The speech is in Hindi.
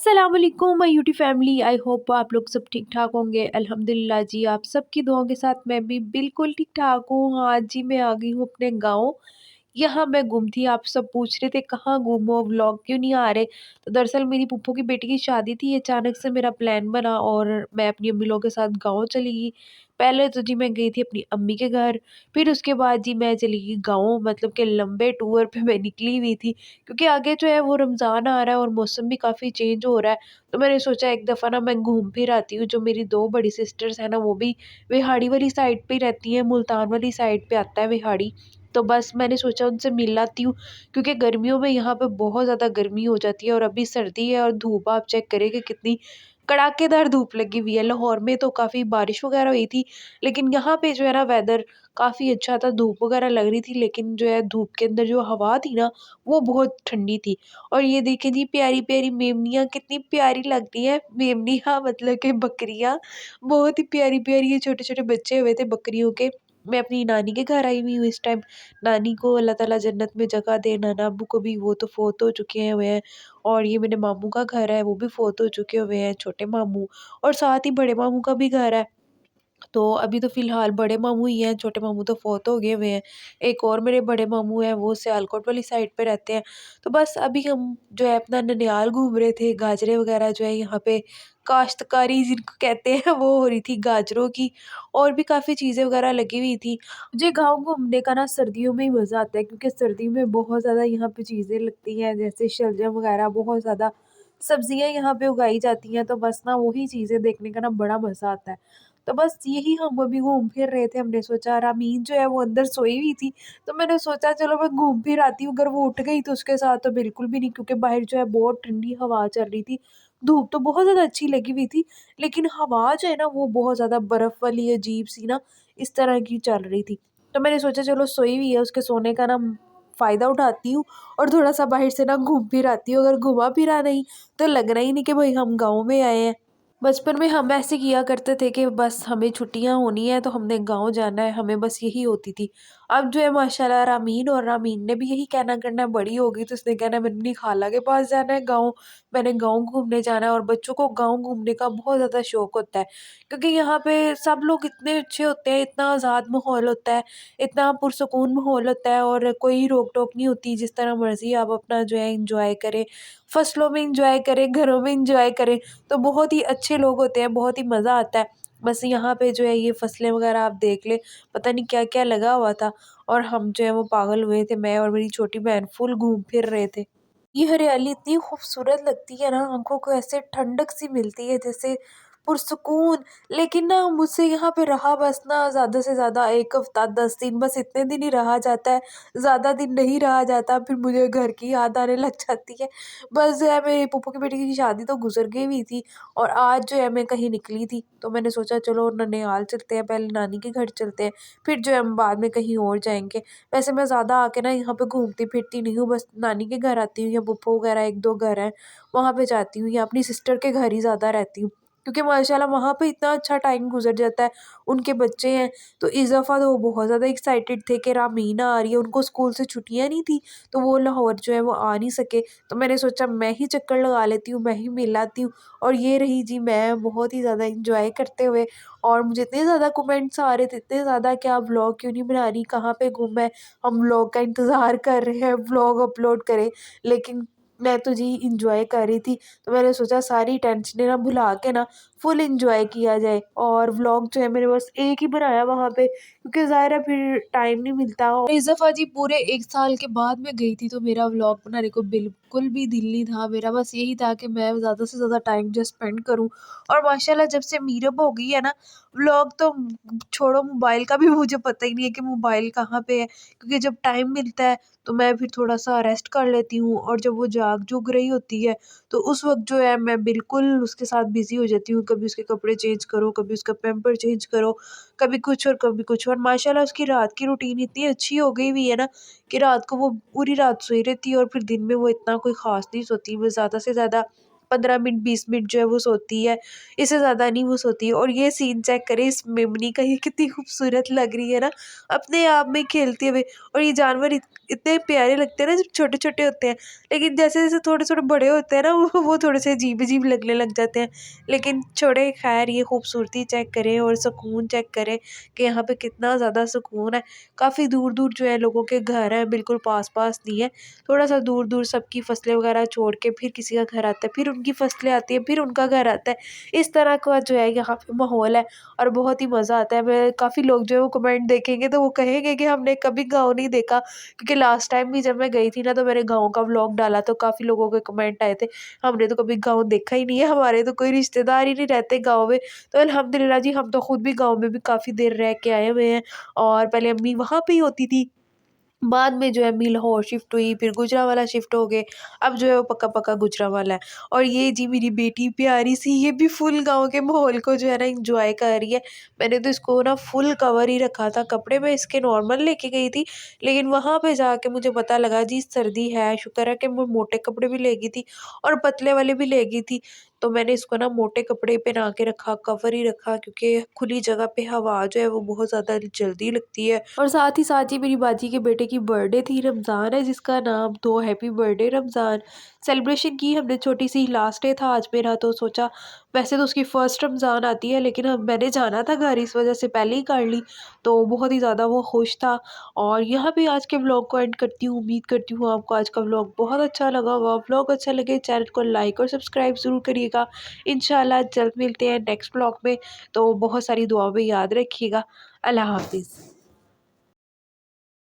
असलकुम माई यूटी फैमिली। आई होप आप लोग सब ठीक ठाक होंगे। अल्हम्दुलिल्लाह जी, आप सबकी दुआओं के साथ मैं भी बिल्कुल ठीक ठाक हूँ। हाँ जी, मैं आ गई हूँ अपने गाँव। यहाँ मैं गुम थी, आप सब पूछ रहे थे कहाँ गुम हो, व्लॉग क्यों नहीं आ रहे। तो दरअसल मेरी पुप्पो की बेटी की शादी थी, अचानक से मेरा प्लान बना और मैं अपनी अम्मी लोगों के साथ गाँव चली गई। पहले तो जी मैं गई थी अपनी अम्मी के घर, फिर उसके बाद जी मैं चली गई गाँव, मतलब कि लंबे टूर पे मैं निकली हुई थी। क्योंकि आगे जो है वो रमज़ान आ रहा है और मौसम भी काफ़ी चेंज हो रहा है। तो मैंने सोचा एक दफ़ा ना मैं घूम फिर आती हूँ। जो मेरी 2 बड़ी सिस्टर्स हैं ना, वो भी विहाड़ी वाली साइड पे ही रहती हैं, मुल्तान वाली साइड पे आता है विहाड़ी। तो बस मैंने सोचा उनसे मिल आती हूँ, क्योंकि गर्मियों में यहाँ पे बहुत ज़्यादा गर्मी हो जाती है और अभी सर्दी है और धूप आप चेक करें कि कितनी कड़ाकेदार धूप लगी हुई है। लाहौर में तो काफ़ी बारिश वगैरह हुई थी, लेकिन यहाँ पे जो है ना वेदर काफ़ी अच्छा था, धूप वगैरह लग रही थी, लेकिन जो है धूप के अंदर जो हवा थी ना, वो बहुत ठंडी थी। और ये देखें जी, प्यारी-प्यारी मेमनियाँ कितनी प्यारी लग रही हैं। मेमनियाँ मतलब कि बकरियाँ, बहुत ही प्यारी-प्यारी, ये छोटे-छोटे बच्चे हुए थे बकरियों के। मैं अपनी नानी के घर आई हुई हूँ इस टाइम। नानी को अल्लाह ताला जन्नत में जगह दे, नाना अब्बू को भी, वो तो फ़ौत हो चुके हैं हुए हैं। और ये मेरे मामू का घर है, वो भी फ़ौत हो चुके हुए हैं, छोटे मामू। और साथ ही बड़े मामू का भी घर है। तो अभी तो फ़िलहाल बड़े मामू ही हैं, छोटे मामू तो फ़ौत हो गए हुए हैं। एक और मेरे बड़े मामू हैं, वो सियालकोट वाली साइड पे रहते हैं। तो बस अभी हम जो है अपना ननिहाल घूम रहे थे, गाजरें वगैरह जो है यहाँ पे काश्तकारी जिनको कहते हैं वो हो रही थी गाजरों की, और भी काफ़ी चीज़ें वगैरह लगी हुई थी। मुझे गाँव घूमने का ना सर्दियों में ही मज़ा आता है, क्योंकि सर्दियों में बहुत ज़्यादा यहाँ पे चीज़ें लगती हैं, जैसे शलजम वगैरह, बहुत ज़्यादा सब्जियाँ यहाँ पे उगाई जाती हैं। तो बस ना वही चीज़ें देखने का ना बड़ा मज़ा आता है। तो बस यही हम अभी घूम फिर रहे थे, हमने सोचा रामीन जो है वो अंदर सोई हुई थी, तो मैंने सोचा चलो मैं घूम फिर आती हूँ। अगर वो उठ गई तो उसके साथ तो बिल्कुल भी नहीं, क्योंकि बाहर जो है बहुत ठंडी हवा चल रही थी। धूप तो बहुत ज़्यादा अच्छी लगी हुई थी, लेकिन हवा जो है ना वो बहुत ज़्यादा बर्फ़ वाली अजीब-सी ना इस तरह की चल रही थी। तो मैंने सोचा चलो सोई हुई है, उसके सोने का ना फ़ायदा उठाती हूँ और थोड़ा-सा बाहर से ना घूम फिर आती हूँ। अगर घूमा फिरा नहीं तो लगना ही नहीं कि भई हम गाँव में आए हैं। बचपन में हम ऐसे किया करते थे कि बस हमें छुट्टियाँ होनी है तो हमने गाँव जाना है, हमें बस यही होती थी। अब जो है माशाल्लाह रामीन, और रामीन ने भी यही कहना करना है, बड़ी हो गई तो उसने कहना है मैंने अपनी खाला के पास जाना है गाँव, मैंने गाँव घूमने जाना है। और बच्चों को गाँव घूमने का बहुत ज़्यादा शौक होता है, क्योंकि यहाँ पे सब लोग इतने अच्छे होते हैं, इतना आज़ाद माहौल होता है, इतना पुरसुकून माहौल होता है और कोई रोक-टोक नहीं होती, जिस तरह मर्ज़ी आप अपना जो है एन्जॉय करें, फसलों में एन्जॉय करें, घरों में एन्जॉय करें। तो बहुत ही अच्छे लोग होते हैं, बहुत ही मज़ा आता है। बस यहाँ पे जो है ये फसलें वगैरह आप देख लें, पता नहीं क्या-क्या लगा हुआ था और हम जो है वो पागल हुए थे, मैं और मेरी छोटी बहन फुल घूम फिर रहे थे। ये हरियाली इतनी खूबसूरत लगती है ना, आँखों को ऐसे ठंडक सी मिलती है जैसे पुरसुकून। लेकिन ना मुझसे यहाँ पे रहा बस ना ज़्यादा से ज़्यादा 1 हफ्ता 10 दिन, बस इतने दिन ही रहा जाता है, ज़्यादा दिन नहीं रहा जाता, फिर मुझे घर की याद आने लग जाती है। बस जो है मेरी फूफू की बेटी की शादी तो गुज़र गई हुई थी और आज जो है मैं कहीं निकली थी, तो मैंने सोचा चलो ननिहाल चलते हैं, पहले नानी के घर चलते हैं, फिर जो है हम बाद में कहीं और जाएँगे। वैसे मैं ज़्यादा आके ना यहाँ पे घूमती-फिरती नहीं हूँ, बस नानी के घर आती हूँ या फूफू वगैरह 1-2 घर हैं, वहाँ पे जाती हूँ या अपनी सिस्टर के घर ही ज़्यादा रहती हूँ। क्योंकि माशाल्लाह वहाँ पे इतना अच्छा टाइम गुज़र जाता है, उनके बच्चे हैं, तो इस दफ़ा तो वो बहुत ज़्यादा एक्साइटेड थे कि रामीना आ रही है, उनको स्कूल से छुट्टियाँ नहीं थी, तो वो लाहौर जो है वो आ नहीं सके। तो मैंने सोचा मैं ही चक्कर लगा लेती हूँ, मैं ही मिल आती हूँ। और ये रही जी मैं बहुत ही ज़्यादा एन्जॉय करते हुए, और मुझे इतने ज़्यादा कमेंट्स आ रहे थे, इतने ज़्यादा कि आप व्लॉग क्यों नहीं बना रही, कहाँ पे गुम है? हम व्लॉग का इंतज़ार कर रहे हैं, व्लॉग अपलोड करें। लेकिन मैं तो जी एन्जॉय कर रही थी, तो मैंने सोचा सारी टेंशनें ना भुला के ना फुल एन्जॉय किया जाए। और व्लॉग जो है मैंने बस एक ही बनाया वहाँ पे, क्योंकि ज़ाहिर है फिर टाइम नहीं मिलता। और इस दफ़ा जी पूरे 1 साल के बाद मैं गई थी, तो मेरा व्लॉग बनाने को बिल्कुल भी दिल नहीं था। मेरा बस यही था कि मैं ज़्यादा से ज़्यादा टाइम जो स्पेंड करूँ। और माशाल्लाह जब से मीटअप हो गई है ना, व्लॉग तो छोड़ो, मोबाइल का भी मुझे पता ही नहीं है कि मोबाइल कहाँ पे है, क्योंकि जब टाइम मिलता है तो मैं फिर थोड़ा-सा रेस्ट कर लेती हूँ, और जब वो जाग-जुग रही होती है, तो उस वक़्त जो है मैं बिल्कुल उसके साथ बिज़ी हो जाती हूँ। कभी उसके कपड़े चेंज करो, कभी उसका पैम्पर चेंज करो, कभी कुछ और कभी कुछ और। माशाल्लाह उसकी रात की रूटीन इतनी अच्छी हो गई हुई है ना, कि रात को वो पूरी रात सोई रहती है और फिर दिन में वो इतना कोई ख़ास नहीं सोती। वो ज़्यादा से ज़्यादा 15 मिनट 20 मिनट जो है वो सोती है, इससे ज़्यादा नहीं वो सोती है। और ये सीन चेक करें इस मेमनी का, ये कितनी खूबसूरत लग रही है ना, अपने आप में खेलते हुए। और ये जानवर इतने प्यारे लगते हैं ना जब छोटे छोटे होते हैं, लेकिन जैसे जैसे थोड़े थोड़े बड़े होते हैं ना वो थोड़े से अजीब अजीब लगने लग जाते हैं। लेकिन छोड़े, खैर ये खूबसूरती चेक करें और सुकून चेक करें कि यहाँ पे कितना ज़्यादा सुकून है। काफ़ी दूर दूर जो है लोगों के घर हैं, बिल्कुल पास पास नहीं है। थोड़ा सा दूर दूर सबकी फसलें वगैरह छोड़ के फिर किसी का घर आता है, फिर उनकी फसलें आती हैं, फिर उनका घर आता है। इस तरह का जो है यहाँ पे माहौल है और बहुत ही मज़ा आता है। मैं काफ़ी लोग जो है वो कमेंट देखेंगे तो वो कहेंगे कि हमने कभी गाँव नहीं देखा, क्योंकि लास्ट टाइम भी जब मैं गई थी ना तो मैंने गाँव का व्लॉग डाला तो काफ़ी लोगों के कमेंट आए थे, हमने तो कभी गाँव देखा ही नहीं है, हमारे तो कोई रिश्तेदार ही नहीं रहते गाँव में। तो अल्हम्दुलिल्लाह जी, हम तो खुद भी गाँव में भी काफ़ी देर रह के आए हुए हैं और पहले अम्मी वहाँ पे ही होती थी। बाद में जो है अम्मी लाहौर शिफ्ट हुई, फिर गुजरांवाला शिफ्ट हो गए, अब जो है वो पक्का-पक्का गुजरांवाला है। और ये जी मेरी बेटी प्यारी सी, ये भी फुल गाँव के माहौल को जो है ना एन्जॉय कर रही है। मैंने तो इसको ना फुल कवर ही रखा था, कपड़े मैं इसके नॉर्मल लेके गई थी, लेकिन वहाँ पे जाके मुझे पता लगा जी सर्दी है, शुक्र है कि मैं मोटे कपड़े भी ले गई थी और पतले वाले भी ले गई थी। तो मैंने इसको ना मोटे कपड़े पहना के रखा, कवर ही रखा, क्योंकि खुली जगह पे हवा जो है वो बहुत ज़्यादा जल्दी लगती है। और साथ ही साथ ही मेरी बाजी के बेटे की बर्थडे थी, रमज़ान है जिसका नाम, तो हैप्पी बर्थडे रमज़ान। सेलिब्रेशन की हमने, छोटी सी लास्ट डे था आज मेरा, तो सोचा, वैसे तो उसकी फर्स्ट रमज़ान आती है लेकिन अब मैंने जाना था घर, इस वजह से पहले ही कर ली। तो बहुत ही ज़्यादा वो खुश था। और यहाँ पे आज के व्लॉग को एंड करती हूँ। उम्मीद करती हूँ आपको आज का व्लॉग बहुत अच्छा लगा होगा। व्लॉग अच्छा लगे चैनल को लाइक और सब्सक्राइब ज़रूर करिएगा। इंशाल्लाह जल्द मिलते हैं नेक्स्ट व्लॉग में। तो बहुत सारी दुआ में याद रखिएगा। अल्लाह हाफिज़।